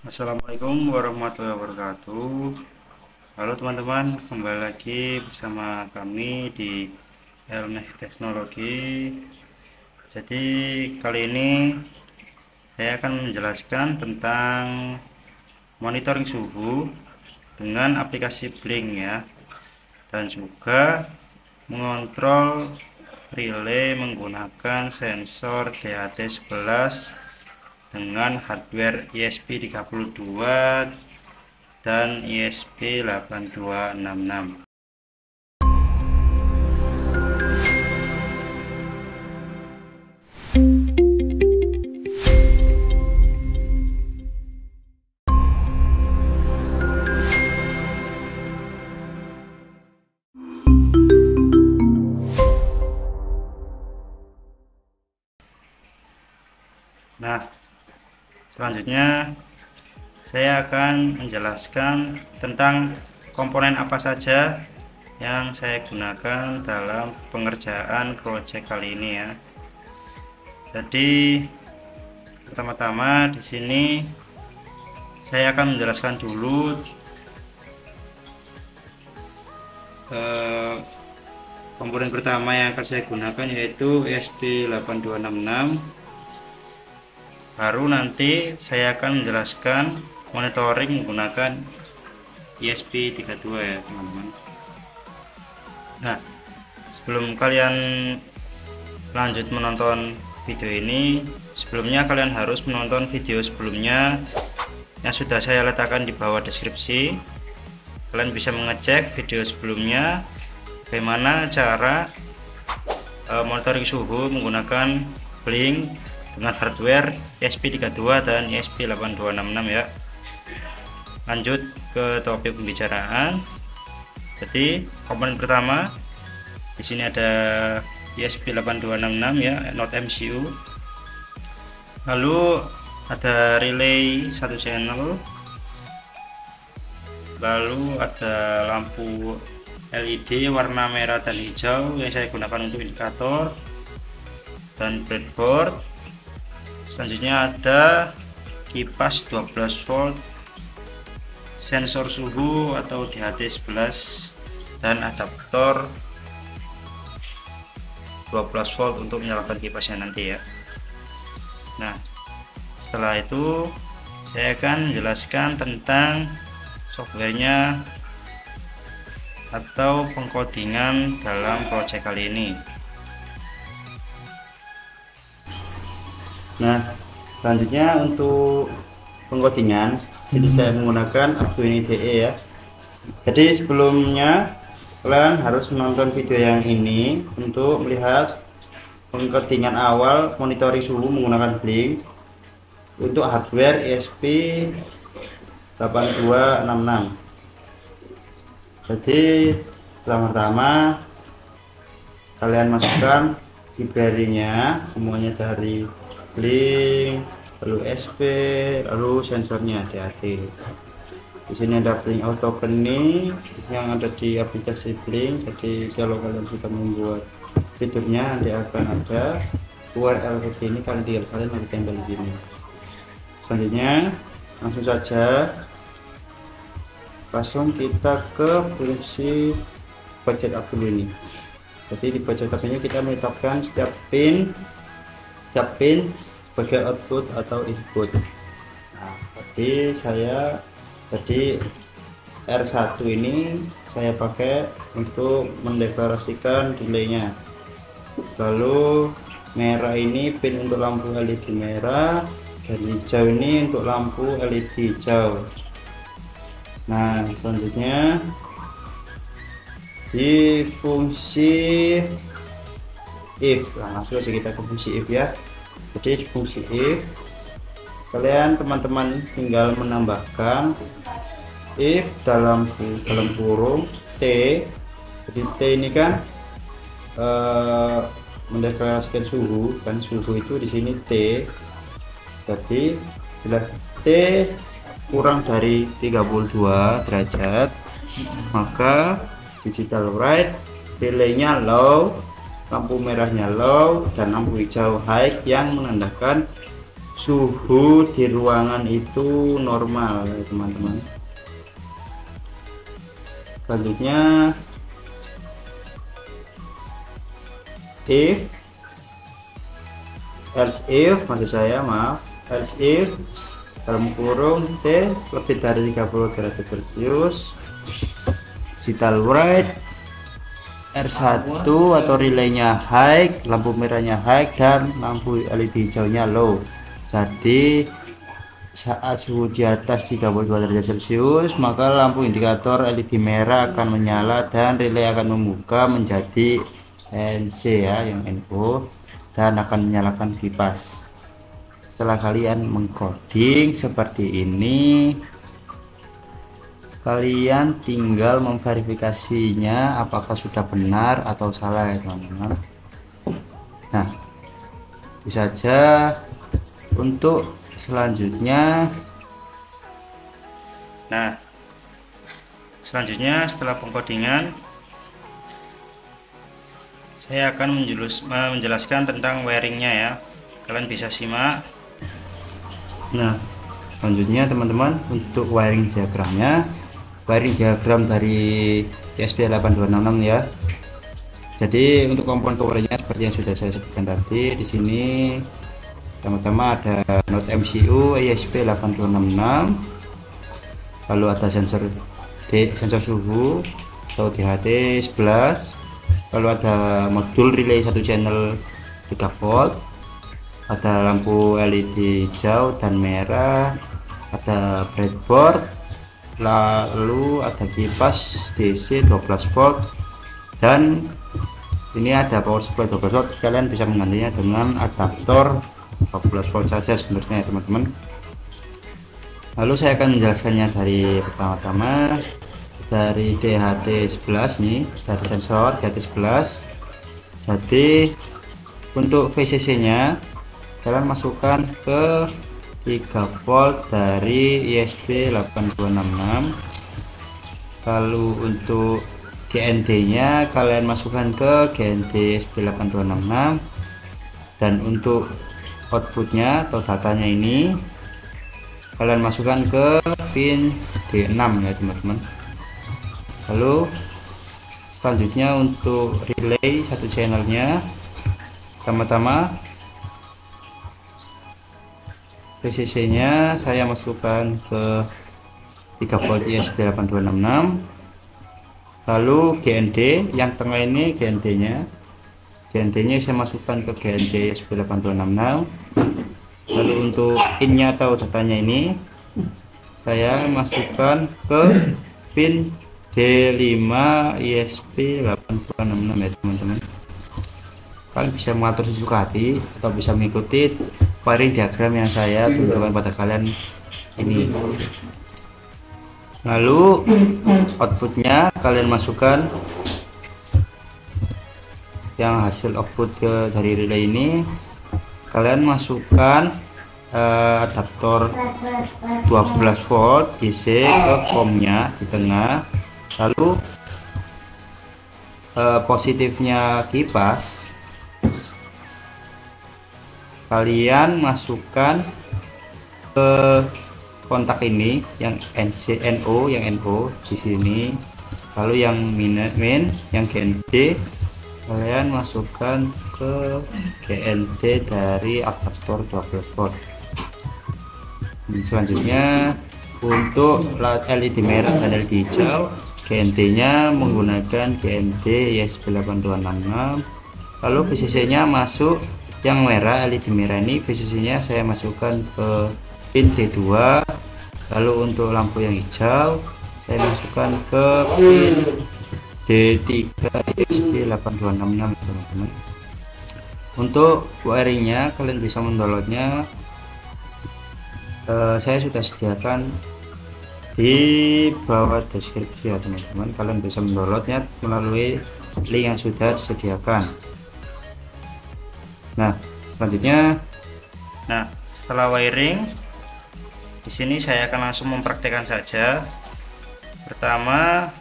Assalamualaikum warahmatullahi wabarakatuh. Halo teman-teman, kembali lagi bersama kami di Elmeh Teknologi. Jadi kali ini saya akan menjelaskan tentang monitoring suhu dengan aplikasi Blink ya, dan juga mengontrol relay menggunakan sensor DHT11 dengan hardware ESP32 dan ESP8266. Nah, selanjutnya saya akan menjelaskan tentang komponen apa saja yang saya gunakan dalam pengerjaan proyek kali ini ya. Jadi pertama-tama di sini saya akan menjelaskan dulu komponen pertama yang akan saya gunakan yaitu ESP8266. Baru nanti saya akan menjelaskan monitoring menggunakan ESP32 ya teman-teman. Nah, sebelum kalian lanjut menonton video ini, sebelumnya kalian harus menonton video sebelumnya yang sudah saya letakkan di bawah deskripsi. Kalian bisa mengecek video sebelumnya bagaimana cara monitoring suhu menggunakan Blink dengan hardware ESP32 dan ESP8266 ya. Lanjut ke topik pembicaraan. Jadi komponen pertama di sini ada ESP8266 ya, not MCU. Lalu ada relay satu channel. Lalu ada lampu LED warna merah dan hijau yang saya gunakan untuk indikator dan breadboard. Selanjutnya ada kipas 12 volt, sensor suhu atau DHT11 dan adaptor 12 volt untuk menyalakan kipasnya nanti ya. Nah, setelah itu saya akan menjelaskan tentang softwarenya atau pengkodingan dalam proyek kali ini. Nah, selanjutnya untuk pengkodingan, jadi saya menggunakan Arduino IDE ya. Jadi sebelumnya kalian harus menonton video yang ini untuk melihat pengkodingan awal monitoring suhu menggunakan Blink untuk hardware ESP8266. Jadi pertama-tama kalian masukkan library-nya semuanya dari Blink, lalu SP, lalu sensornya hati-hati. Di sini ada Blink Auto Opening yang ada di aplikasi Blink. Jadi kalau kalian sudah membuat fiturnya nanti akan ada URL seperti ini, kalian tinggal salin nanti tempel di sini. Selanjutnya langsung saja kita ke fungsi budget up dulu ini. Jadi di budget up ini kita menetapkan setiap pin sebagai output atau input. Nah, tadi R1 ini saya pakai untuk mendeklarasikan delaynya. Lalu merah ini pin untuk lampu LED merah, dan hijau ini untuk lampu LED hijau. Nah, selanjutnya di fungsi if, langsung saja kita ke fungsi if ya. Jadi di fungsi if kalian teman-teman tinggal menambahkan if dalam kurung T. Jadi T ini kan mendeklarasikan suhu, kan suhu itu di sini T. Jadi bila T kurang dari 32 derajat maka digital write delaynya low, lampu merahnya low, dan lampu hijau high yang menandakan suhu di ruangan itu normal ya teman-teman. Selanjutnya else if maksud saya, maaf, else if dalam kurung T lebih dari 30 derajat Celcius, vital write R1 atau relaynya high, lampu merahnya high dan lampu LED hijaunya low. Jadi saat suhu di atas 32 derajat Celcius maka lampu indikator LED merah akan menyala dan relay akan membuka menjadi NC ya, yang NO, dan akan menyalakan kipas. Setelah kalian mengcoding seperti ini, kalian tinggal memverifikasinya apakah sudah benar atau salah ya teman-teman. Nah, itu saja. Untuk selanjutnya, setelah pengkodingan saya akan menjelaskan tentang wiringnya ya, kalian bisa simak. Nah, selanjutnya teman-teman, untuk wiring diagramnya, wiring diagram dari ESP8266 ya. Jadi untuk komponen covernya seperti yang sudah saya sebutkan tadi, di sini pertama-tama ada not MCU ESP8266, lalu ada sensor suhu atau DHT11, lalu ada modul relay 1 channel 3 volt, ada lampu LED hijau dan merah, ada breadboard, lalu ada kipas DC 12 volt, dan ini ada power supply 12 volt. Kalian bisa menggantinya dengan adaptor 12 volt saja sebenarnya ya teman-teman. Lalu saya akan menjelaskannya dari pertama-tama dari DHT11 nih, dari sensor DHT11. Jadi untuk VCC nya kalian masukkan ke 3 volt dari ESP8266. Lalu untuk GND nya kalian masukkan ke GND ESP8266, dan untuk outputnya atau datanya ini kalian masukkan ke pin D6 ya teman-teman. Lalu selanjutnya untuk relay 1 channelnya, pertama-tama VCC nya saya masukkan ke 3 volt ESP8266. Lalu GND yang tengah ini GND nya saya masukkan ke GND ESP8266. Lalu untuk pinnya atau datanya ini saya masukkan ke pin D5 ESP8266 ya teman-teman. Kalian bisa mengatur sesuka hati atau bisa mengikuti wiring diagram yang saya tunjukkan pada kalian ini. Lalu outputnya kalian masukkan yang hasil output dari relay ini, kalian masukkan adaptor 12 volt DC ke COM-nya di tengah. Lalu positifnya kipas kalian masukkan ke kontak ini yang NO di sini. Lalu yang min yang GND kalian masukkan ke GND dari adaptor 12 volt. Selanjutnya untuk LED merah dan LED hijau, GND nya menggunakan GND ESP8266. Lalu VCC nya masuk yang merah, LED merah ini VCC nya saya masukkan ke pin D2. Lalu untuk lampu yang hijau saya masukkan ke pin D3 ESP8266 teman-teman. Untuk wiringnya kalian bisa mendownloadnya, saya sudah sediakan di bawah deskripsi ya teman-teman. Kalian bisa mendownloadnya melalui link yang sudah disediakan. Nah selanjutnya, setelah wiring di sini saya akan langsung mempraktekkan saja. Pertama,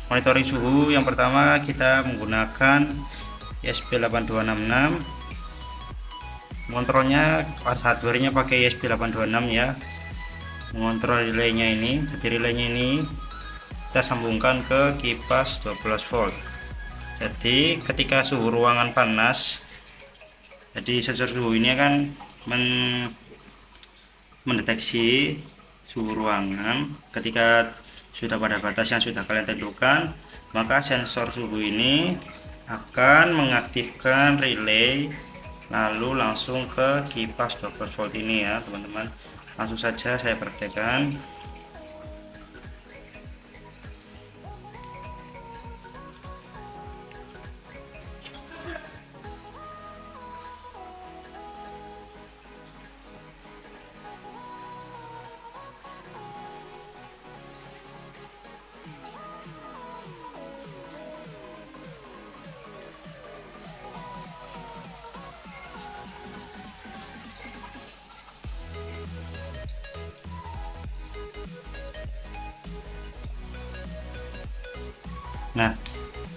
monitoring suhu. Yang pertama kita menggunakan ESP8266. Mengontrolnya hardware-nya pakai ESP826 ya. Mengontrol relaynya ini, jadi relaynya ini kita sambungkan ke kipas 12 volt. Jadi ketika suhu ruangan panas, jadi sensor suhu ini akan mendeteksi suhu ruangan. Ketika sudah pada batas yang sudah kalian tentukan, maka sensor suhu ini akan mengaktifkan relay, lalu langsung ke kipas 12 volt ini ya teman-teman. Langsung saja saya praktekkan. Nah,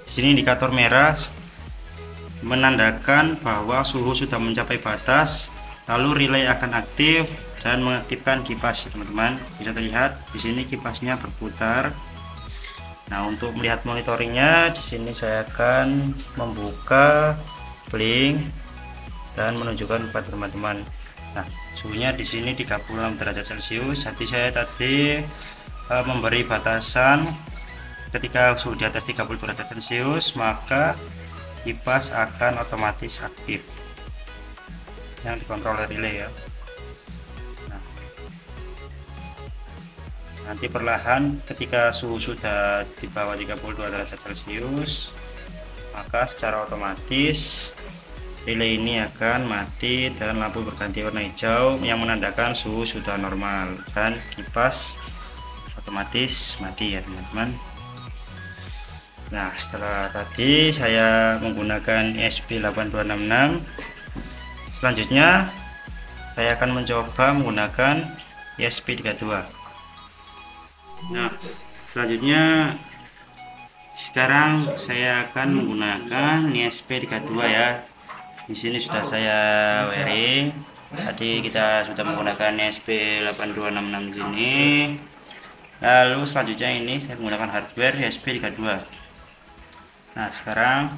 di sini indikator merah menandakan bahwa suhu sudah mencapai batas, lalu relay akan aktif dan mengaktifkan kipas teman-teman. Bisa terlihat di sini kipasnya berputar. Nah, untuk melihat monitoringnya di sini saya akan membuka blink dan menunjukkan kepada teman-teman. Nah, suhunya di sini 36 derajat Celcius. Jadi saya tadi memberi batasan ketika suhu di atas 30 derajat Celcius, maka kipas akan otomatis aktif yang dikontrol relay ya. Nah, nanti perlahan ketika suhu sudah di bawah 32 derajat Celcius, maka secara otomatis relay ini akan mati dan lampu berganti warna hijau yang menandakan suhu sudah normal, dan kipas otomatis mati ya teman-teman. Nah, setelah tadi saya menggunakan ESP8266, selanjutnya saya akan mencoba menggunakan ESP32. Nah, selanjutnya sekarang saya akan menggunakan ESP32 ya. Di sini sudah saya wiring. Tadi kita sudah menggunakan ESP8266 di sini. Lalu selanjutnya ini saya menggunakan hardware ESP32. Nah, sekarang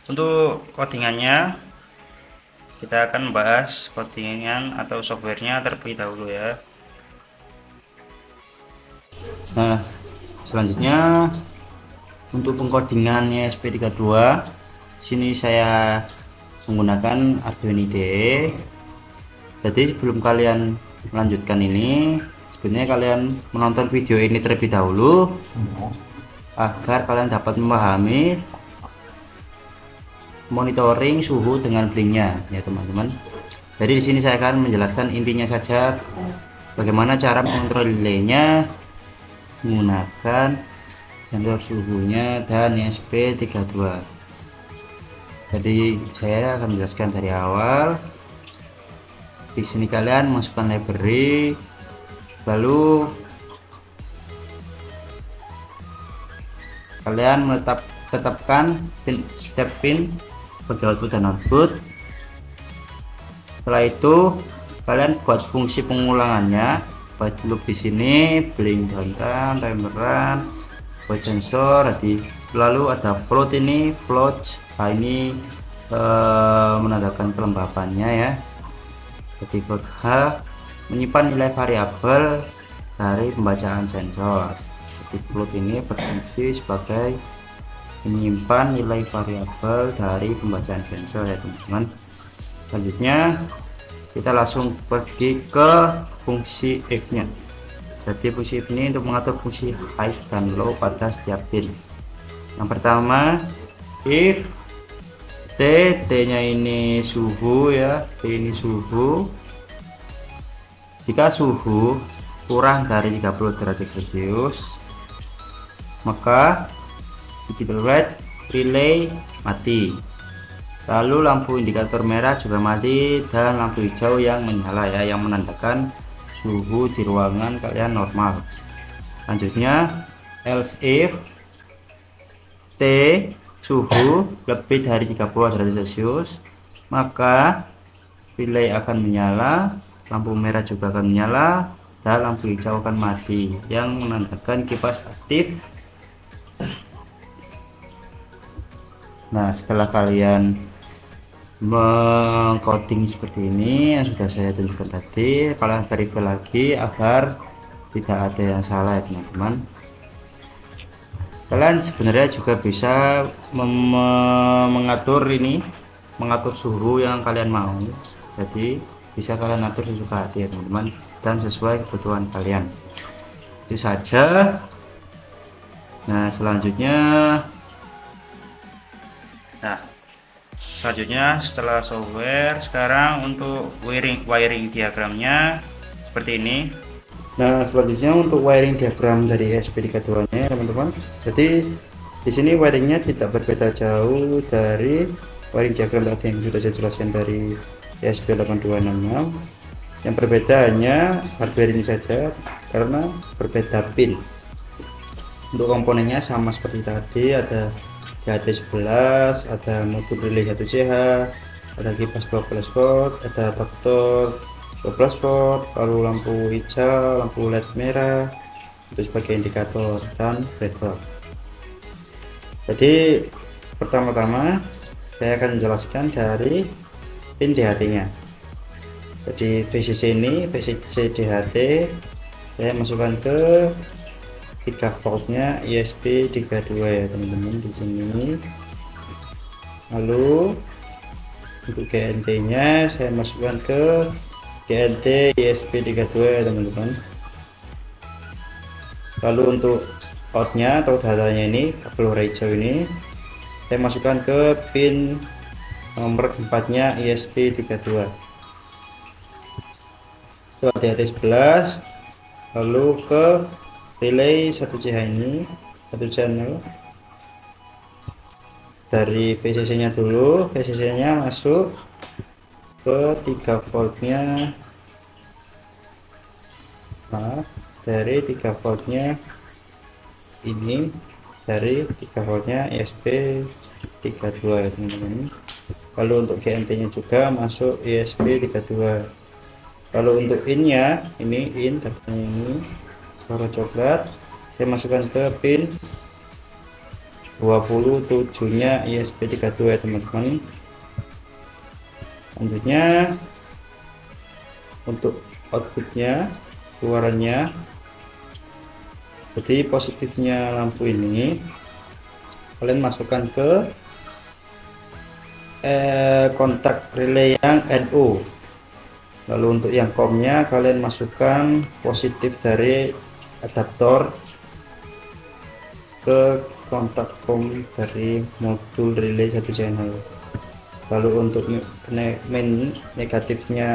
untuk codingannya kita akan membahas codingan atau softwarenya terlebih dahulu ya. Nah, selanjutnya untuk pengkodingan ESP32, sini saya menggunakan Arduino IDE. Jadi sebelum kalian melanjutkan ini, sebenarnya kalian menonton video ini terlebih dahulu agar kalian dapat memahami monitoring suhu dengan blinknya ya teman-teman. Jadi di sini saya akan menjelaskan intinya saja bagaimana cara mengontrol relaynya menggunakan sensor suhunya dan ESP32. Jadi saya akan menjelaskan dari awal. Di sini kalian masukkan library, lalu kalian tetapkan step pin bagi output dan output. Setelah itu kalian buat fungsi pengulangannya, buat loop di sini, blink down, timeran, buat sensor. Lalu ada float, ini float. Nah, ini menandakan kelembapannya ya. Jadi float H menyimpan nilai variabel dari pembacaan sensor. Float ini berfungsi sebagai menyimpan nilai variabel dari pembacaan sensor ya teman-teman. Selanjutnya kita langsung pergi ke fungsi if nya. Jadi fungsi if ini untuk mengatur fungsi high dan low pada setiap pin. Yang pertama, if T nya ini suhu ya, T ini suhu. Jika suhu kurang dari 30 derajat Celcius, maka digital red relay mati, lalu lampu indikator merah juga mati dan lampu hijau yang menyala ya, yang menandakan suhu di ruangan kalian normal. Selanjutnya else if T suhu lebih dari 30 derajat Celcius, maka relay akan menyala, lampu merah juga akan menyala, dan lampu hijau akan mati yang menandakan kipas aktif. Nah, setelah kalian mengcoding seperti ini yang sudah saya tunjukkan tadi, kalian verify lagi agar tidak ada yang salah ya teman-teman. Kalian sebenarnya juga bisa mengatur suhu yang kalian mau, jadi bisa kalian atur sesuka hati ya teman-teman, dan sesuai kebutuhan kalian. Itu saja. Nah, selanjutnya setelah software, sekarang untuk wiring diagramnya seperti ini. Nah, selanjutnya untuk wiring diagram dari ESP32 nya teman-teman. Jadi di sini wiringnya tidak berbeda jauh dari wiring diagram tadi yang sudah saya jelaskan dari ESP8266. Yang berbeda hanya hardware ini saja, karena berbeda pin. Untuk komponennya sama seperti tadi, ada HT11, ada modul relay 1CH, ada kipas 12 volt, ada adaptor 12 volt, lalu lampu hijau, lampu LED merah itu sebagai indikator, dan breadboard. Jadi pertama-tama saya akan menjelaskan dari pin DHT nya. Jadi VCC ini, VCC DHT saya masukkan ke 3 voltnya ESP32 ya teman-teman di sini. Lalu untuk GNT nya saya masukkan ke GNT ESP32 ya teman-teman. Lalu untuk outnya atau datanya ini, kabel hijau ini saya masukkan ke pin nomor 4 nya ESP32 itu HT11, lalu ke relay 1CH ini, satu channel dari VCC nya dulu. VCC nya masuk ke 3 voltnya, dari 3 voltnya ini, dari 3 voltnya ESP32 ya teman-teman. Lalu untuk GNT nya juga masuk ESP32. Lalu untuk in nya ini, datanya ini warna coklat, saya masukkan ke pin 27 nya ESP32 ya teman-teman. Selanjutnya untuk outputnya, keluarannya, jadi positifnya lampu ini kalian masukkan ke kontak relay yang NO. Lalu untuk yang COM-nya kalian masukkan positif dari adaptor ke kontak COM dari modul relay 1 channel. Lalu untuk negatifnya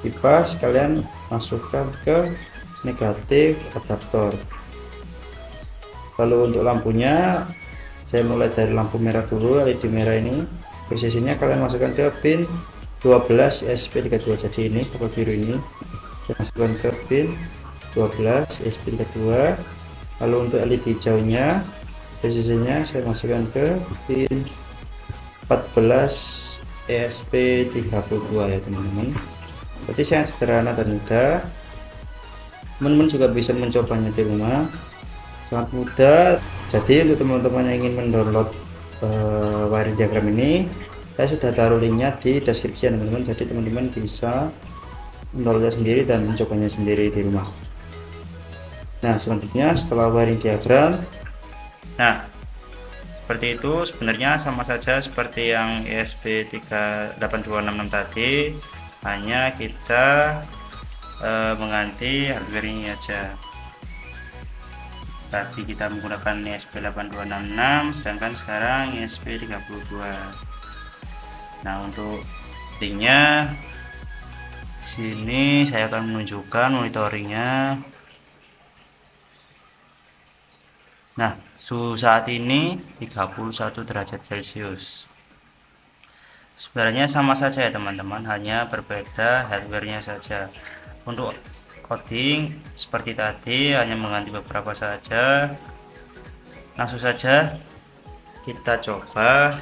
kipas kalian masukkan ke negatif adaptor. Lalu untuk lampunya saya mulai dari lampu merah dulu, LED merah ini. Posisinya kalian masukkan ke pin 12 ESP32. Jadi ini kabel biru ini saya masukkan ke pin 12 ESP32. Lalu untuk LED hijaunya posisinya saya masukkan ke pin 14 ESP32 ya teman-teman. Jadi sangat sederhana dan mudah, teman-teman juga bisa mencobanya di rumah, sangat mudah. Jadi untuk teman-teman yang ingin mendownload wiring diagram ini, saya sudah taruh linknya di deskripsi teman-teman, jadi teman-teman bisa mendownloadnya sendiri dan mencobanya sendiri di rumah. Nah, selanjutnya setelah wiring diagram, nah seperti itu, sebenarnya sama saja seperti yang ESP8266 tadi, hanya kita mengganti hardware ini aja. Tadi kita menggunakan ESP8266, sedangkan sekarang ESP32. Nah, untuk linknya sini saya akan menunjukkan monitoringnya. Nah, suhu saat ini 31 derajat Celcius. Sebenarnya sama saja ya teman-teman, hanya berbeda hardware-nya saja. Untuk coding seperti tadi hanya mengganti beberapa saja. Langsung saja kita coba.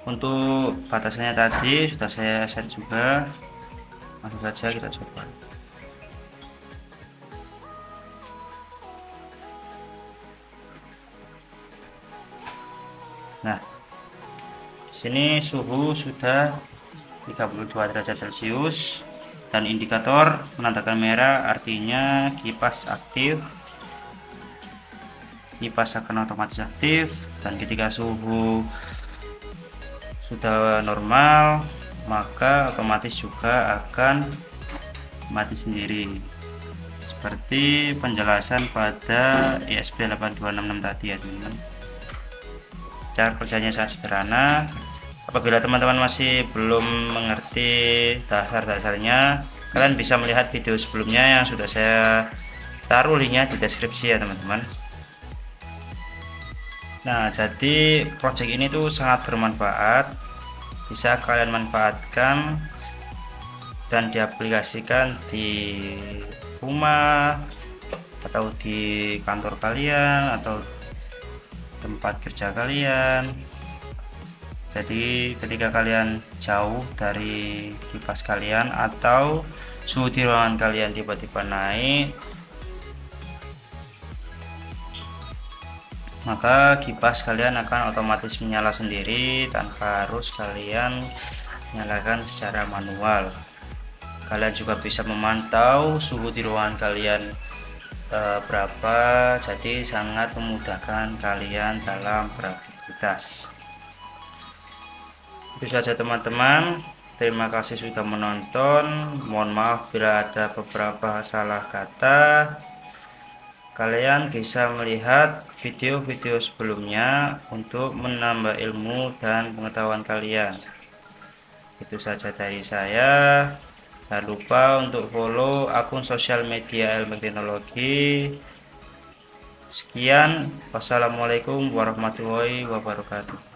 Untuk batasannya tadi sudah saya set juga, Langsung saja kita coba. Nah, sini suhu sudah 32 derajat Celcius dan indikator menandakan merah, artinya kipas aktif. Kipas akan otomatis aktif, dan ketika suhu sudah normal maka otomatis juga akan mati sendiri, seperti penjelasan pada ESP8266 tadi ya teman-teman. Cara kerjanya sangat sederhana. Apabila teman-teman masih belum mengerti dasar-dasarnya, kalian bisa melihat video sebelumnya yang sudah saya taruh linknya di deskripsi ya teman-teman. Nah, jadi project ini tuh sangat bermanfaat, bisa kalian manfaatkan dan diaplikasikan di rumah atau di kantor kalian atau tempat kerja kalian. Jadi ketika kalian jauh dari kipas kalian atau suhu di ruangan kalian tiba-tiba naik, maka kipas kalian akan otomatis menyala sendiri tanpa harus kalian nyalakan secara manual. Kalian juga bisa memantau suhu di ruangan kalian berapa, jadi sangat memudahkan kalian dalam beraktivitas. Itu saja teman-teman, terima kasih sudah menonton. Mohon maaf bila ada beberapa salah kata. Kalian bisa melihat video-video sebelumnya untuk menambah ilmu dan pengetahuan kalian. Itu saja dari saya. Jangan lupa untuk follow akun sosial media Ilmu Teknologi. Sekian, wassalamualaikum warahmatullahi wabarakatuh.